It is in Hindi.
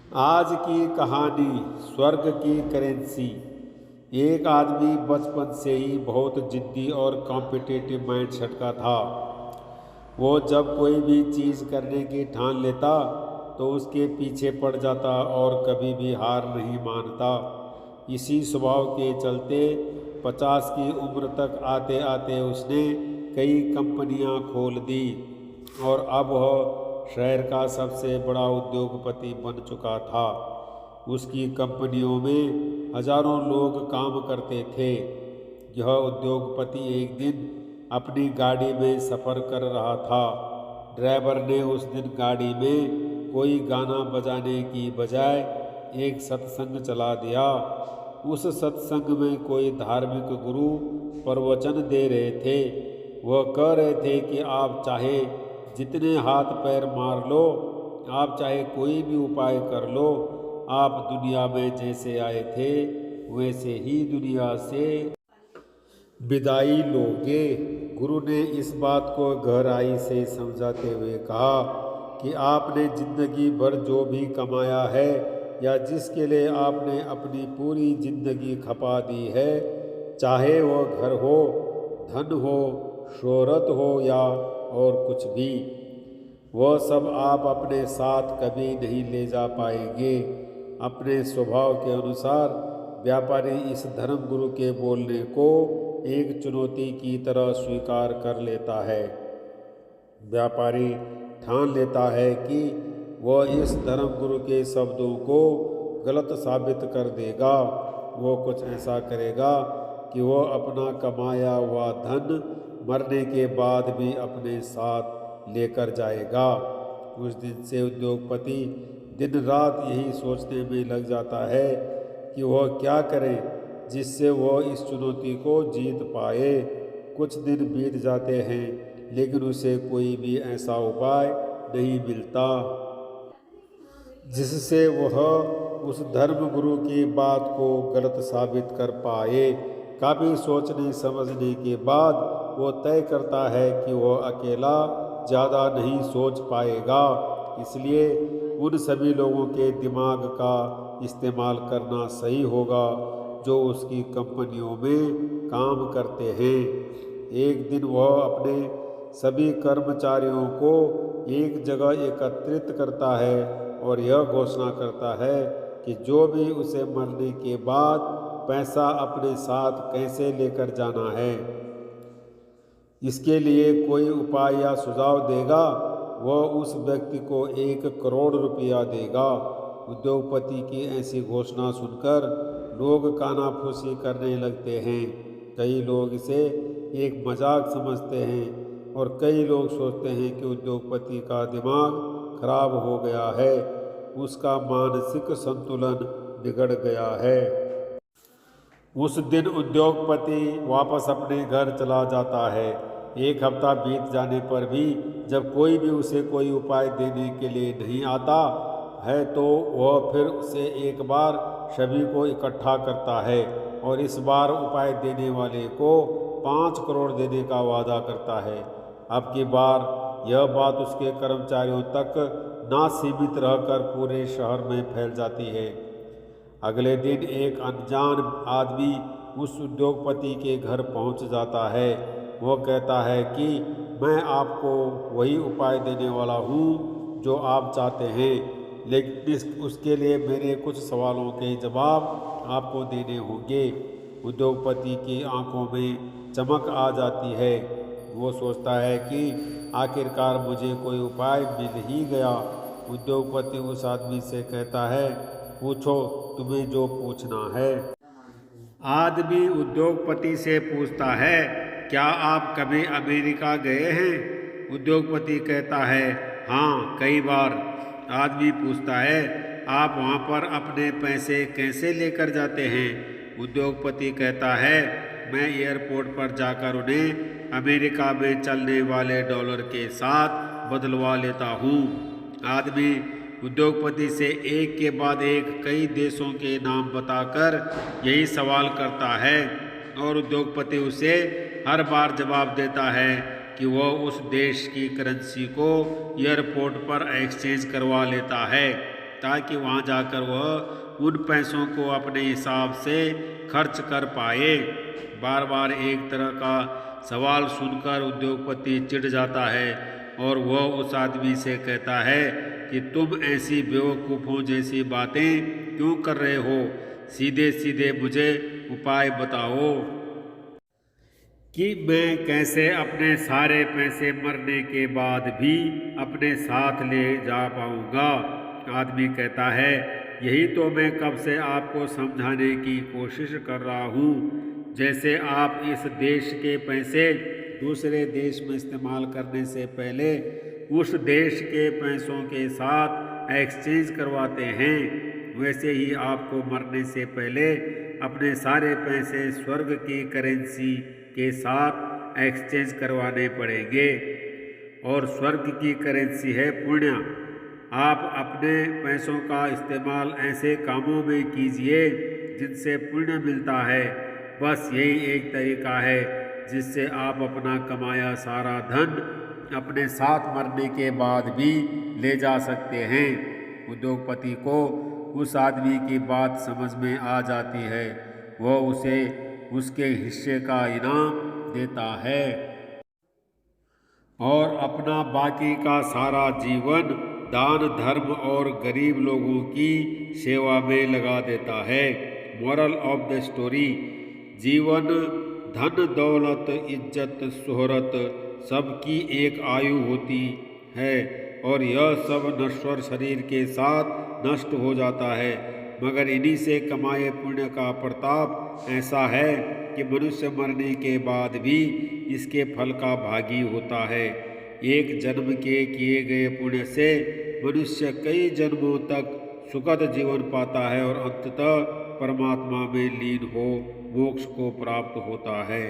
आज की कहानी स्वर्ग की करेंसी। एक आदमी बचपन से ही बहुत जिद्दी और कॉम्पिटिटिव माइंडसेट का था। वो जब कोई भी चीज़ करने की ठान लेता तो उसके पीछे पड़ जाता और कभी भी हार नहीं मानता। इसी स्वभाव के चलते 50 की उम्र तक आते आते उसने कई कंपनियां खोल दी और अब वह शहर का सबसे बड़ा उद्योगपति बन चुका था। उसकी कंपनियों में हजारों लोग काम करते थे। यह उद्योगपति एक दिन अपनी गाड़ी में सफ़र कर रहा था। ड्राइवर ने उस दिन गाड़ी में कोई गाना बजाने की बजाय एक सत्संग चला दिया। उस सत्संग में कोई धार्मिक गुरु प्रवचन दे रहे थे। वह कह रहे थे कि आप चाहे जितने हाथ पैर मार लो, आप चाहे कोई भी उपाय कर लो, आप दुनिया में जैसे आए थे वैसे ही दुनिया से विदाई लोगे। गुरु ने इस बात को गहराई से समझाते हुए कहा कि आपने जिंदगी भर जो भी कमाया है या जिसके लिए आपने अपनी पूरी जिंदगी खपा दी है, चाहे वह घर हो, धन हो, शोहरत हो या और कुछ भी, वह सब आप अपने साथ कभी नहीं ले जा पाएंगे। अपने स्वभाव के अनुसार व्यापारी इस धर्म गुरु के बोलने को एक चुनौती की तरह स्वीकार कर लेता है। व्यापारी ठान लेता है कि वह इस धर्म गुरु के शब्दों को गलत साबित कर देगा। वो कुछ ऐसा करेगा कि वह अपना कमाया हुआ धन मरने के बाद भी अपने साथ लेकर जाएगा। उस दिन से उद्योगपति दिन रात यही सोचने में लग जाता है कि वह क्या करे जिससे वह इस चुनौती को जीत पाए। कुछ दिन बीत जाते हैं लेकिन उसे कोई भी ऐसा उपाय नहीं मिलता जिससे वह उस धर्म गुरु की बात को गलत साबित कर पाए। काफ़ी सोचने समझने के बाद वो तय करता है कि वह अकेला ज़्यादा नहीं सोच पाएगा, इसलिए उन सभी लोगों के दिमाग का इस्तेमाल करना सही होगा जो उसकी कंपनियों में काम करते हैं। एक दिन वह अपने सभी कर्मचारियों को एक जगह एकत्रित करता है और यह घोषणा करता है कि जो भी उसे मरने के बाद पैसा अपने साथ कैसे लेकर जाना है, इसके लिए कोई उपाय या सुझाव देगा, वह उस व्यक्ति को 1 करोड़ रुपया देगा। उद्योगपति की ऐसी घोषणा सुनकर लोग कानाफूसी करने लगते हैं। कई लोग इसे एक मजाक समझते हैं और कई लोग सोचते हैं कि उद्योगपति का दिमाग खराब हो गया है, उसका मानसिक संतुलन बिगड़ गया है। उस दिन उद्योगपति वापस अपने घर चला जाता है। एक हफ्ता बीत जाने पर भी जब कोई भी उसे कोई उपाय देने के लिए नहीं आता है तो वह फिर से एक बार सभी को इकट्ठा करता है और इस बार उपाय देने वाले को 5 करोड़ देने का वादा करता है। अब की बार यह बात उसके कर्मचारियों तक ना सीमित रहकर पूरे शहर में फैल जाती है। अगले दिन एक अनजान आदमी उस उद्योगपति के घर पहुंच जाता है। वो कहता है कि मैं आपको वही उपाय देने वाला हूँ जो आप चाहते हैं, लेकिन उसके लिए मेरे कुछ सवालों के जवाब आपको देने होंगे। उद्योगपति की आंखों में चमक आ जाती है। वो सोचता है कि आखिरकार मुझे कोई उपाय मिल ही गया। उद्योगपति उस आदमी से कहता है, पूछो, तुम्हें जो पूछना है। आदमी उद्योगपति से पूछता है, क्या आप कभी अमेरिका गए हैं? उद्योगपति कहता है, हाँ, कई बार। आदमी पूछता है, आप वहाँ पर अपने पैसे कैसे लेकर जाते हैं? उद्योगपति कहता है, मैं एयरपोर्ट पर जाकर उन्हें अमेरिका में चलने वाले डॉलर के साथ बदलवा लेता हूँ। आदमी उद्योगपति से एक के बाद एक कई देशों के नाम बताकर यही सवाल करता है और उद्योगपति उसे हर बार जवाब देता है कि वह उस देश की करेंसी को एयरपोर्ट पर एक्सचेंज करवा लेता है। ताकि वहाँ जाकर वह उन पैसों को अपने हिसाब से खर्च कर पाए। बार बार एक तरह का सवाल सुनकर उद्योगपति चिढ़ जाता है और वह उस आदमी से कहता है कि तुम ऐसी बेवकूफ़ों जैसी बातें क्यों कर रहे हो? सीधे सीधे मुझे उपाय बताओ कि मैं कैसे अपने सारे पैसे मरने के बाद भी अपने साथ ले जा पाऊंगा। आदमी कहता है, यही तो मैं कब से आपको समझाने की कोशिश कर रहा हूँ। जैसे आप इस देश के पैसे दूसरे देश में इस्तेमाल करने से पहले उस देश के पैसों के साथ एक्सचेंज करवाते हैं, वैसे ही आपको मरने से पहले अपने सारे पैसे स्वर्ग की करेंसी के साथ एक्सचेंज करवाने पड़ेंगे। और स्वर्ग की करेंसी है पुण्य। आप अपने पैसों का इस्तेमाल ऐसे कामों में कीजिए जिनसे पुण्य मिलता है। बस यही एक तरीका है जिससे आप अपना कमाया सारा धन अपने साथ मरने के बाद भी ले जा सकते हैं। उद्योगपति को उस आदमी की बात समझ में आ जाती है। वह उसे उसके हिस्से का इनाम देता है और अपना बाकी का सारा जीवन दान धर्म और गरीब लोगों की सेवा में लगा देता है। मोरल ऑफ द स्टोरी: जीवन, धन दौलत, इज्जत शोहरत सबकी एक आयु होती है और यह सब नश्वर शरीर के साथ नष्ट हो जाता है। मगर इन्हीं से कमाए पुण्य का प्रताप ऐसा है कि मनुष्य मरने के बाद भी इसके फल का भागी होता है। एक जन्म के किए गए पुण्य से मनुष्य कई जन्मों तक सुखद जीवन पाता है और अंततः परमात्मा में लीन हो मोक्ष को प्राप्त होता है।